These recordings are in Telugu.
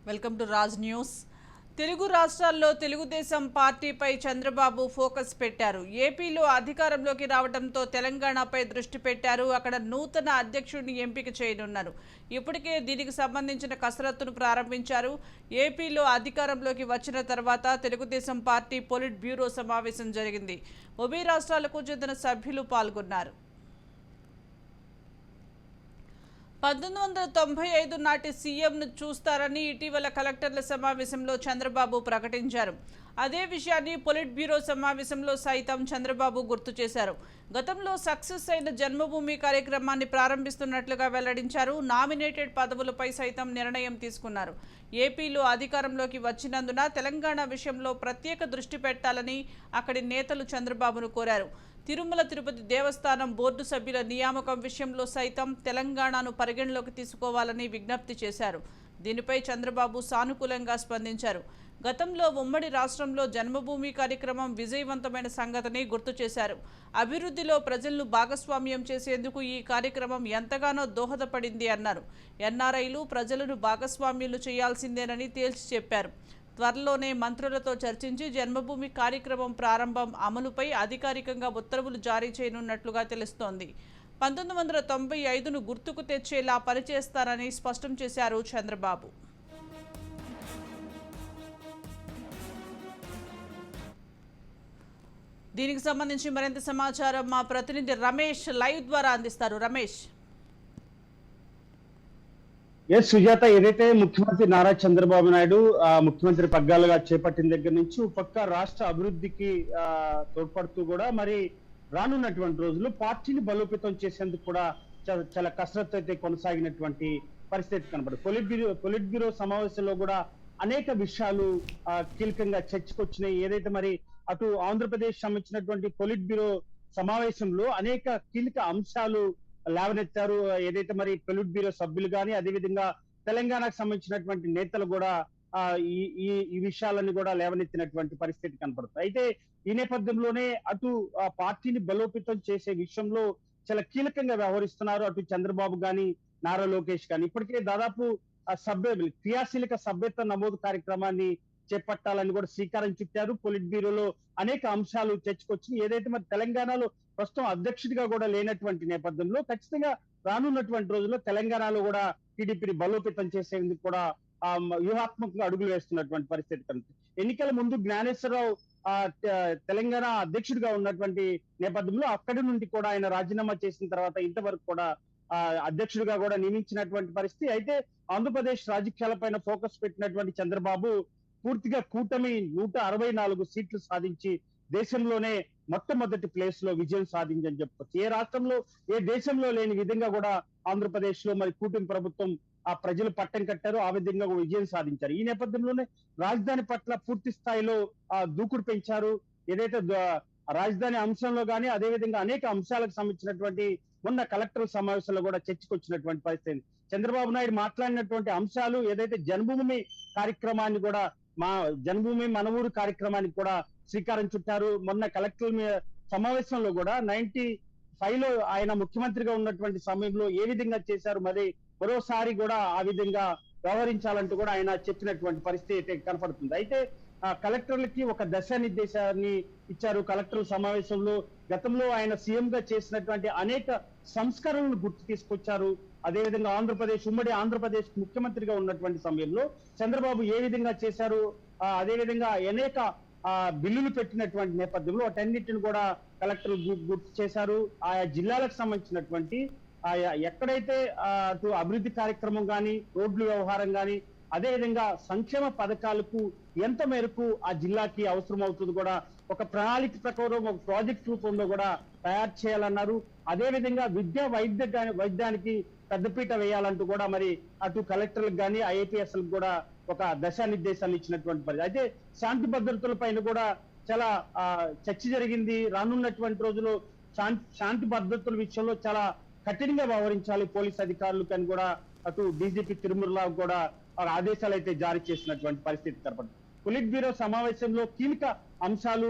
Welcome to Raj news. Telugu రాష్ట్రాల్లో తెలుగుదేశం పార్టీపై చంద్రబాబు ఫోకస్ పెట్టారు. ఏపీలో అధికారంలోకి రావడంతో తెలంగాణపై దృష్టి పెట్టారు. అక్కడ నూతన అధ్యక్షుడిని ఎంపిక చేయనున్నారు. ఇప్పటికే దీనికి సంబంధించిన కసరత్తును ప్రారంభించారు. ఏపీలో అధికారంలోకి వచ్చిన తర్వాత తెలుగుదేశం పార్టీ పొలిట్ బ్యూరో సమావేశం జరిగింది. ఉభయ రాష్ట్రాలకు చెందిన సభ్యులు పాల్గొన్నారు. 1995 నాటి సీఎంను చూస్తారని ఇటీవల కలెక్టర్ల సమావేశంలో చంద్రబాబు ప్రకటించారు. అదే విషయాన్ని పొలిట్ బ్యూరో సమావేశంలో సైతం చంద్రబాబు గుర్తు చేశారు. గతంలో సక్సెస్ అయిన జన్మభూమి కార్యక్రమాన్ని ప్రారంభిస్తున్నట్లుగా వెల్లడించారు. నామినేటెడ్ పదవులపై సైతం నిర్ణయం తీసుకున్నారు. ఏపీలో అధికారంలోకి వచ్చినందున తెలంగాణ విషయంలో ప్రత్యేక దృష్టి పెట్టాలని అక్కడి నేతలు చంద్రబాబును కోరారు. తిరుమల తిరుపతి దేవస్థానం బోర్డు సభ్యుల నియామకం విషయంలో సైతం తెలంగాణను పరిగణలోకి తీసుకోవాలని విజ్ఞప్తి చేశారు. దీనిపై చంద్రబాబు సానుకూలంగా స్పందించారు. గతంలో ఉమ్మడి రాష్ట్రంలో జన్మభూమి కార్యక్రమం విజయవంతమైన సంగతిని గుర్తు చేశారు. అభివృద్ధిలో ప్రజలను భాగస్వామ్యం చేసేందుకు ఈ కార్యక్రమం ఎంతగానో దోహదపడింది అన్నారు. ఎన్ఆర్ఐలు ప్రజలను భాగస్వామ్యులు చేయాల్సిందేనని తేల్చి చెప్పారు. త్వరలోనే మంత్రులతో చర్చించి జన్మభూమి కార్యక్రమం ప్రారంభం అమలుపై అధికారికంగా ఉత్తర్వులు జారీ చేయనున్నట్లుగా తెలుస్తోంది. 1995ను గుర్తుకు తెచ్చేలా పనిచేస్తారని స్పష్టం చేశారు చంద్రబాబు. దీనికి సంబంధించి మరింత సమాచారం మా ప్రతినిధి రమేష్ లైవ్ ద్వారా అందిస్తారు. రమేష్. ఎస్ సుజాత, ఏదైతే ముఖ్యమంత్రి నారా చంద్రబాబు నాయుడు ముఖ్యమంత్రి పగ్గాలుగా చేపట్టిన దగ్గర నుంచి పక్క రాష్ట్ర అభివృద్ధికి తోడ్పడుతూ కూడా మరి రానున్నటువంటి రోజులు పార్టీని బలోపేతం చేసేందుకు కూడా చాలా కసరత్తు అయితే కొనసాగినటువంటి పరిస్థితి కనబడుతుంది. పొలిట్ బ్యూరో సమావేశంలో కూడా అనేక విషయాలు కీలకంగా చర్చకొచ్చినాయి. ఏదైతే మరి అటు ఆంధ్రప్రదేశ్ సంబంధించినటువంటి పొలిట్ బ్యూరో సమావేశంలో అనేక కీలక అంశాలు లేవనెత్తారు. ఏదైతే మరి పొలిట్ బ్యూరో సభ్యులు కానీ అదేవిధంగా తెలంగాణకు సంబంధించినటువంటి నేతలు కూడా ఈ విషయాలను కూడా లేవనెత్తినటువంటి పరిస్థితి కనపడుతుంది. అయితే ఈ నేపథ్యంలోనే అటు పార్టీని బలోపేతం చేసే విషయంలో చాలా కీలకంగా వ్యవహరిస్తున్నారు అటు చంద్రబాబు గాని నారా లోకేష్ గాని. ఇప్పటికే దాదాపు క్రియాశీలక సభ్యత్వ నమోదు కార్యక్రమాన్ని చేపట్టాలని కూడా శ్రీకారం చుట్టారు. పొలిట్ బ్యూరోలో అనేక అంశాలు చర్చకొచ్చి ఏదైతే మరి తెలంగాణలో ప్రస్తుతం అధ్యక్షుడిగా కూడా లేనటువంటి నేపథ్యంలో ఖచ్చితంగా రానున్నటువంటి రోజుల్లో తెలంగాణలో కూడా టీడీపీని బలోపేతం చేసేందుకు కూడా వ్యూహాత్మకంగా అడుగులు వేస్తున్నటువంటి పరిస్థితి కనిపిస్తుంది. ఎన్నికల ముందు జ్ఞానేశ్వరరావు తెలంగాణ అధ్యక్షుడిగా ఉన్నటువంటి నేపథ్యంలో అక్కడి నుండి కూడా ఆయన రాజీనామా చేసిన తర్వాత ఇంతవరకు కూడా అధ్యక్షుడిగా కూడా నియమించినటువంటి పరిస్థితి. అయితే ఆంధ్రప్రదేశ్ రాజకీయాలపైన ఫోకస్ పెట్టినటువంటి చంద్రబాబు పూర్తిగా కూటమి 164 సీట్లు సాధించి దేశంలోనే మొట్టమొదటి ప్లేస్ లో విజయం సాధించని చెప్పొచ్చు. ఏ రాష్ట్రంలో ఏ దేశంలో లేని విధంగా కూడా ఆంధ్రప్రదేశ్ లో మరి కూటమి ప్రభుత్వం ప్రజలు పట్టం కట్టారు, ఆ విధంగా విజయం సాధించారు. ఈ నేపథ్యంలోనే రాజధాని పట్ల పూర్తి స్థాయిలో దూకుడు పెంచారు. ఏదైతే రాజధాని అంశంలో కానీ అదేవిధంగా అనేక అంశాలకు సంబంధించినటువంటి మొన్న కలెక్టర్ సమావేశంలో కూడా చర్చకొచ్చినటువంటి పరిస్థితి. చంద్రబాబు నాయుడు మాట్లాడినటువంటి అంశాలు ఏదైతే జన్మభూమి కార్యక్రమాన్ని కూడా జన్మభూమి మన ఊరు కార్యక్రమానికి కూడా శ్రీకారం చుట్టారు. మొన్న కలెక్టర్ సమావేశంలో కూడా 95 లో ఆయన ముఖ్యమంత్రిగా ఉన్నటువంటి సమయంలో ఏ విధంగా చేశారు, మరి మరోసారి కూడా ఆ విధంగా వ్యవహరించాలంటూ కూడా ఆయన చెప్పినటువంటి పరిస్థితి కనపడుతుంది. అయితే కలెక్టర్లకి ఒక దిశానిర్దేశాన్ని ఇచ్చారు. కలెక్టర్ సమావేశంలో గతంలో ఆయన సీఎం గా చేసినటువంటి అనేక సంస్కరణలు గుర్తు తీసుకొచ్చారు. అదేవిధంగా ఉమ్మడి ఆంధ్రప్రదేశ్ ముఖ్యమంత్రిగా ఉన్నటువంటి సమయంలో చంద్రబాబు ఏ విధంగా చేశారు, అదేవిధంగా అనేక బిల్లులు పెట్టినటువంటి నేపథ్యంలో వాటన్నిటిని కూడా కలెక్టర్ గుర్తు చేశారు. ఆయా జిల్లాలకు సంబంధించినటువంటి ఎక్కడైతే అటు అభివృద్ధి కార్యక్రమం కానీ రోడ్లు వ్యవహారం కానీ అదేవిధంగా సంక్షేమ పథకాలకు ఎంత మేరకు ఆ జిల్లాకి అవసరం అవుతుంది కూడా ఒక ప్రణాళిక ప్రకారం ఒక ప్రాజెక్ట్ రూపంలో కూడా తయారు చేయాలన్నారు. అదేవిధంగా వైద్యానికి పెద్దపీట వేయాలంటూ కూడా మరి అటు కలెక్టర్లకు కానీ ఐఏపీఎస్లకు కూడా ఒక దిశానిర్దేశాలు ఇచ్చినటువంటి పరిస్థితి. అయితే శాంతి భద్రతల పైన కూడా చాలా చర్చ జరిగింది. రానున్నటువంటి రోజుల్లో శాంతి భద్రతల విషయంలో చాలా కఠినంగా వ్యవహరించాలి పోలీస్ అధికారులు కానీ కూడా అటు డీజీపీ తిరుమలరావు కూడా ఆదేశాలు అయితే జారీ చేసినటువంటి పరిస్థితి కనపడుతుంది. పొలిట్ బ్యూరో సమావేశంలో కీలక అంశాలు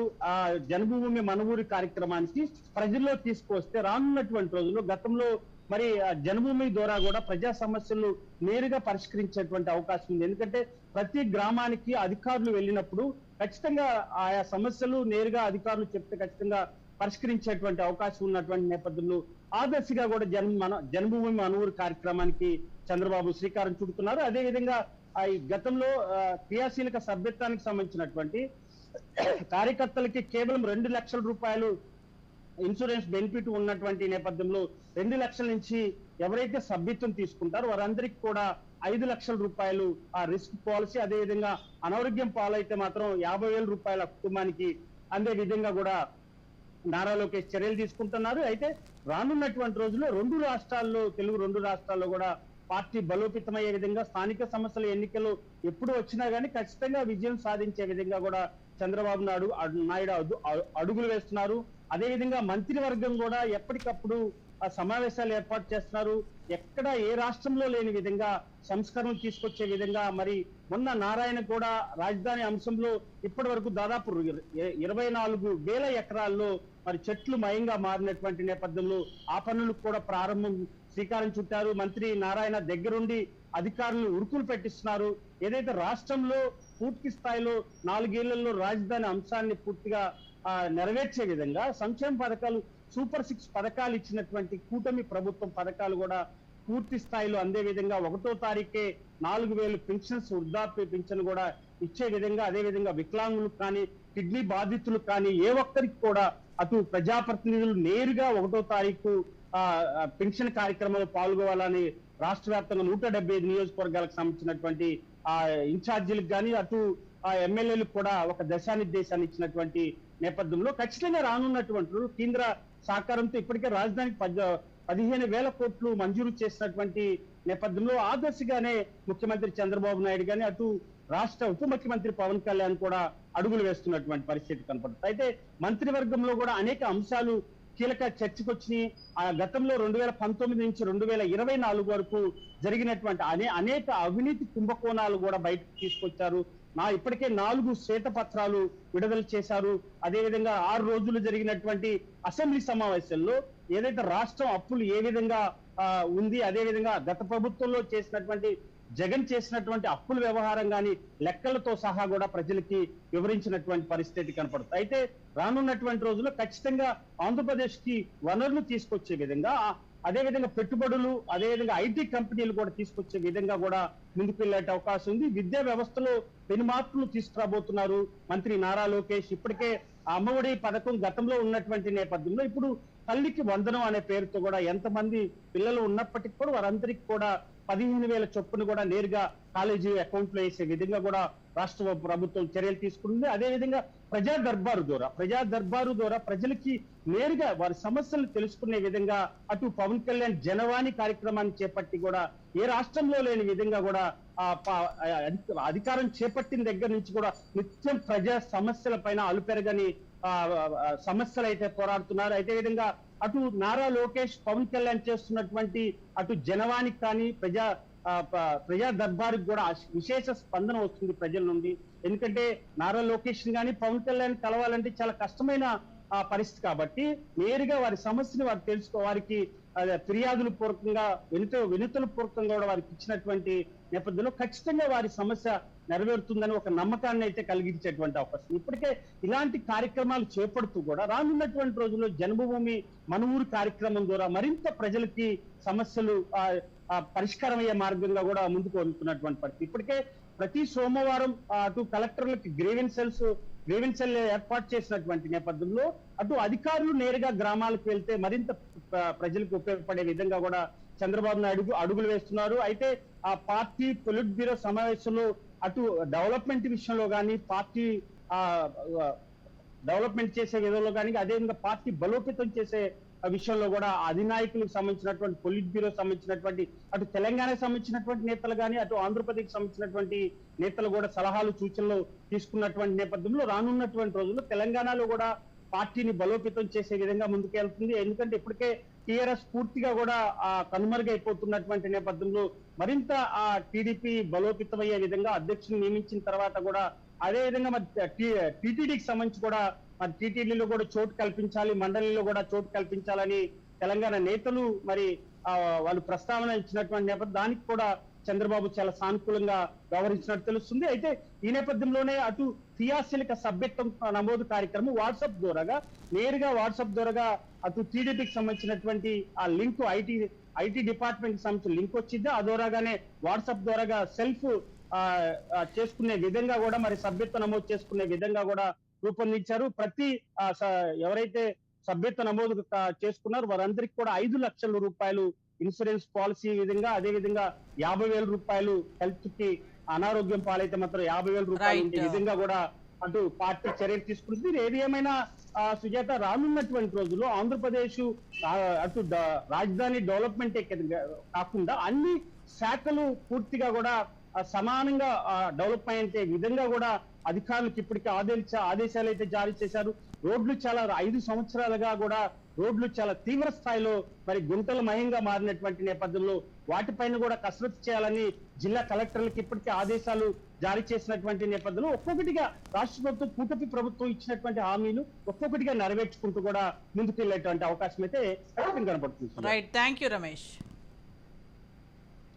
జన్మభూమి మన ఊరి కార్యక్రమానికి ప్రజల్లో తీసుకొస్తే రానున్నటువంటి రోజుల్లో గతంలో మరి జన్మభూమి ద్వారా కూడా ప్రజా సమస్యలు నేరుగా పరిష్కరించేటువంటి అవకాశం ఉంది. ఎందుకంటే ప్రతి గ్రామానికి అధికారులు వెళ్ళినప్పుడు ఖచ్చితంగా ఆయా సమస్యలు నేరుగా అధికారులు చెప్తే ఖచ్చితంగా పరిష్కరించేటువంటి అవకాశం ఉన్నటువంటి నేపథ్యంలో ఆదర్శిగా కూడా జన్మభూమి మనూరు కార్యక్రమానికి చంద్రబాబు శ్రీకారం చుడుతున్నారు. అదేవిధంగా ఈ గతంలో క్రియాశీలక సభ్యత్వానికి సంబంధించినటువంటి కార్యకర్తలకి కేవలం 2 లక్షల రూపాయలు ఇన్సూరెన్స్ బెనిఫిట్ ఉన్నటువంటి నేపథ్యంలో 2 లక్షల నుంచి ఎవరైతే సభ్యత్వం తీసుకుంటారో వారందరికీ కూడా 5 లక్షల రూపాయలు ఆ రిస్క్ పాలసీ, అదేవిధంగా అనారోగ్యం పాలైతే మాత్రం 50,000 రూపాయల కుటుంబానికి అందే విధంగా కూడా నారా లోకేష్ చర్యలు తీసుకుంటున్నారు. అయితే రానున్నటువంటి రోజుల్లో తెలుగు రెండు రాష్ట్రాల్లో కూడా పార్టీ బలోపేతమయ్యే విధంగా స్థానిక సమస్యల ఎన్నికలు ఎప్పుడు వచ్చినా గానీ ఖచ్చితంగా విజయం సాధించే విధంగా కూడా చంద్రబాబు నాయుడు అడుగులు వేస్తున్నారు. అదేవిధంగా మంత్రివర్గం కూడా ఎప్పటికప్పుడు సమావేశాలు ఏర్పాటు చేస్తున్నారు. ఎక్కడ ఏ రాష్ట్రంలో లేని విధంగా సంస్కరణలు తీసుకొచ్చే విధంగా మరి మొన్న నారాయణ కూడా రాజధాని అంశంలో ఇప్పటి వరకు దాదాపు 24,000 ఎకరాల్లో మరి చెట్లు మయంగా మారినటువంటి నేపథ్యంలో ఆ పనులకు కూడా శ్రీకారం చుట్టారు. మంత్రి నారాయణ దగ్గరుండి అధికారులు ఉరుకులు పెట్టిస్తున్నారు. ఏదైతే రాష్ట్రంలో పూర్తి స్థాయిలో 4 ఏళ్లలో రాజధాని అంశాన్ని పూర్తిగా నెరవేర్చే విధంగా సంక్షేమ పథకాలు సూపర్ 6 పథకాలు ఇచ్చినటువంటి కూటమి ప్రభుత్వం పథకాలు కూడా పూర్తి స్థాయిలో అందే విధంగా 1వ తారీఖే 4,000 పెన్షన్స్, వృద్ధాప్య పెన్షన్ కూడా ఇచ్చే విధంగా, అదే విధంగా వికలాంగులకు కానీ కిడ్నీ బాధితులకు కానీ ఏ ఒక్కరికి కూడా అటు ప్రజాప్రతినిధులు నేరుగా 1వ తారీఖు పెన్షన్ కార్యక్రమంలో పాల్గొవాలని రాష్ట్ర వ్యాప్తంగా 175 నియోజకవర్గాలకు సంబంధించినటువంటి ఇన్ఛార్జీలకు కానీ అటు ఎమ్మెల్యేలకు కూడా ఒక దశానిర్దేశాన్ని ఇచ్చినటువంటి నేపథ్యంలో ఖచ్చితంగా రానున్నటువంటి కేంద్ర సహకారంతో ఇప్పటికే రాజధానికి 15,000 కోట్లు మంజూరు చేసినటువంటి నేపథ్యంలో ఆదర్శగానే ముఖ్యమంత్రి చంద్రబాబు నాయుడు కానీ అటు రాష్ట్ర ఉప ముఖ్యమంత్రి పవన్ కళ్యాణ్ కూడా అడుగులు వేస్తున్నటువంటి పరిస్థితి కనపడుతుంది. అయితే మంత్రివర్గంలో కూడా అనేక అంశాలు కీలక చర్చకు వచ్చినాయి. ఆ గతంలో 2019 నుంచి 2024 వరకు జరిగినటువంటి అనేక అవినీతి కుంభకోణాలు కూడా బయటకు తీసుకొచ్చారు. ఇప్పటికే 4 శ్వేతపత్రాలు విడుదల చేశారు. అదేవిధంగా 6 రోజులు జరిగినటువంటి అసెంబ్లీ సమావేశాల్లో ఏదైతే రాష్ట్రం అప్పులు ఏ విధంగా ఉంది, అదేవిధంగా గత ప్రభుత్వంలో జగన్ చేసినటువంటి అప్పుల వ్యవహారం కానీ లెక్కలతో సహా కూడా ప్రజలకి వివరించినటువంటి పరిస్థితి కనపడుతుంది. అయితే రానున్నటువంటి రోజుల్లో ఖచ్చితంగా ఆంధ్రప్రదేశ్ కి వనరులు తీసుకొచ్చే విధంగా, అదేవిధంగా పెట్టుబడులు, అదేవిధంగా ఐటీ కంపెనీలు కూడా తీసుకొచ్చే విధంగా కూడా ముందుకు వెళ్ళే అవకాశం ఉంది. విద్యా వ్యవస్థలో పెను మార్పులు తీసుకురాబోతున్నారు మంత్రి నారా లోకేష్. ఇప్పటికే అమ్మఒడి పథకం గతంలో ఉన్నటువంటి నేపథ్యంలో ఇప్పుడు తల్లికి వందనం అనే పేరుతో కూడా ఎంతమంది పిల్లలు ఉన్నప్పటికీ కూడా వారందరికీ కూడా 15,000 చొప్పున కూడా నేరుగా కాలేజీ అకౌంట్ లో వేసే విధంగా కూడా రాష్ట్ర ప్రభుత్వం చర్యలు తీసుకుంటుంది. అదేవిధంగా ప్రజా దర్బారు ద్వారా ప్రజలకి నేరుగా వారి సమస్యలు తెలుసుకునే విధంగా అటు పవన్ కళ్యాణ్ జనవాణి కార్యక్రమాన్ని చేపట్టి కూడా ఏ రాష్ట్రంలో లేని విధంగా కూడా అధికారం చేపట్టిన దగ్గర నుంచి కూడా నిత్యం ప్రజా సమస్యల పైన అలుపెరగని సమస్యలు అయితే పోరాడుతున్నారు. అదే విధంగా అటు నారా లోకేష్ పవన్ కళ్యాణ్ చేస్తున్నటువంటి అటు జనవానికి కానీ ప్రజా దర్బారుకి కూడా విశేష స్పందన వస్తుంది ప్రజల నుండి. ఎందుకంటే నారా లోకేష్ కానీ పవన్ కళ్యాణ్ కలవాలంటే చాలా కష్టమైన పరిస్థితి కాబట్టి నేరుగా వారి సమస్యను వారు వారికి ఫిర్యాదుల పూర్వకంగా వినతుల పూర్వకంగా కూడా వారికి ఇచ్చినటువంటి నేపథ్యంలో ఖచ్చితంగా వారి సమస్య నెరవేరుతుందని ఒక నమ్మకాన్ని అయితే కలిగించేటువంటి అవకాశం. ఇప్పటికే ఇలాంటి కార్యక్రమాలు చేపడుతూ కూడా రానున్నటువంటి రోజుల్లో జన్మభూమి మన ఊరు కార్యక్రమం ద్వారా మరింత ప్రజలకి సమస్యలు పరిష్కారం అయ్యే మార్గంగా కూడా ముందుకు వెళ్తున్నటువంటి పరిస్థితి. ఇప్పటికే ప్రతి సోమవారం అటు కలెక్టర్లకి గ్రీవెన్సెల్ ఏర్పాటు చేసినటువంటి నేపథ్యంలో అటు అధికారులు నేరుగా గ్రామాలకు వెళ్తే మరింత ప్రజలకు ఉపయోగపడే విధంగా కూడా చంద్రబాబు నాయుడు అడుగులు వేస్తున్నారు. అయితే ఆ పార్టీ పొలిట్ బ్యూరో సమావేశంలో అటు డెవలప్మెంట్ విషయంలో కానీ పార్టీ డెవలప్మెంట్ చేసే విధంలో కానీ అదేవిధంగా పార్టీ బలోపేతం చేసే విషయంలో కూడా అధినాయకులకు సంబంధించినటువంటి పొలిట్ బ్యూరో సంబంధించినటువంటి అటు తెలంగాణకు సంబంధించినటువంటి నేతలు కానీ అటు ఆంధ్రప్రదేశ్ సంబంధించినటువంటి నేతలు కూడా సలహాలు సూచనలు తీసుకున్నటువంటి నేపథ్యంలో రానున్నటువంటి రోజుల్లో తెలంగాణలో కూడా పార్టీని బలోపేతం చేసే విధంగా ముందుకెళ్తుంది. ఎందుకంటే ఇప్పటికే టీఆర్ఎస్ పూర్తిగా కూడా కనుమరుగైపోతున్నటువంటి నేపథ్యంలో మరింత టీడీపీ బలోపేతమయ్యే విధంగా అధ్యక్షుని నియమించిన తర్వాత కూడా అదేవిధంగా మరి టీటీడీకి సంబంధించి కూడా మరి టీటీడీలో కూడా చోటు కల్పించాలి, మండలిలో కూడా చోటు కల్పించాలని తెలంగాణ నేతలు మరి వాళ్ళు ప్రస్తావన ఇచ్చినటువంటి నేపథ్యం దానికి కూడా చంద్రబాబు చాలా సానుకూలంగా వ్యవహరించినట్టు తెలుస్తుంది. అయితే ఈ నేపథ్యంలోనే అటు క్రియాశీలక సభ్యత్వం నమోదు కార్యక్రమం వాట్సాప్ ద్వారాగా నేరుగా వాట్సాప్ ద్వారాగా అటు టీడీపీకి సంబంధించినటువంటి ఆ లింక్ ఐటీ డిపార్ట్మెంట్ కి సంబంధించిన లింక్ వచ్చింది. ఆ ద్వారాగానే వాట్సాప్ ద్వారాగా సెల్ఫ్ చేసుకునే విధంగా కూడా మరి సభ్యత్వ నమోదు చేసుకునే విధంగా కూడా రూపొందించారు. ప్రతి ఎవరైతే సభ్యత్వ నమోదు చేసుకున్నారో వారందరికీ కూడా 5 లక్షల రూపాయలు ఇన్సూరెన్స్ పాలసీ విధంగా, అదే విధంగా 50,000 రూపాయలు హెల్త్ కి అనారోగ్యం పాలైతే మాత్రం 50,000 రూపాయలు ఉండే విధంగా కూడా అటు పార్టీ చర్యలు తీసుకుంటుంది. ఏది ఏమైనా సుజాత రానున్నటువంటి రోజుల్లో ఆంధ్రప్రదేశ్ అటు రాజధాని డెవలప్మెంట్ కాకుండా అన్ని శాఖలు పూర్తిగా కూడా సమానంగా డెవలప్ అయ్యే విధంగా కూడా అధికారులకు ఇప్పటికే ఆదేశాలు అయితే జారీ చేశారు. రోడ్లు చాలా 5 సంవత్సరాలుగా కూడా రోడ్లు చాలా తీవ్ర స్థాయిలో మరి గుంటల మయంగా మారినటువంటి నేపథ్యంలో వాటిపైన కూడా కసరత్తు చేయాలని జిల్లా కలెక్టర్లకు ఇప్పటికే ఆదేశాలు జారీ చేసినటువంటి నేపథ్యంలో ఒక్కొక్కటిగా రాష్ట్ర ప్రభుత్వం కూటమి ప్రభుత్వం ఇచ్చినటువంటి హామీలు ఒక్కొక్కటిగా నెరవేర్చుకుంటూ కూడా ముందుకెళ్లేటువంటి అవకాశం అయితే కనబడుతుంది. Right, thank you Ramesh.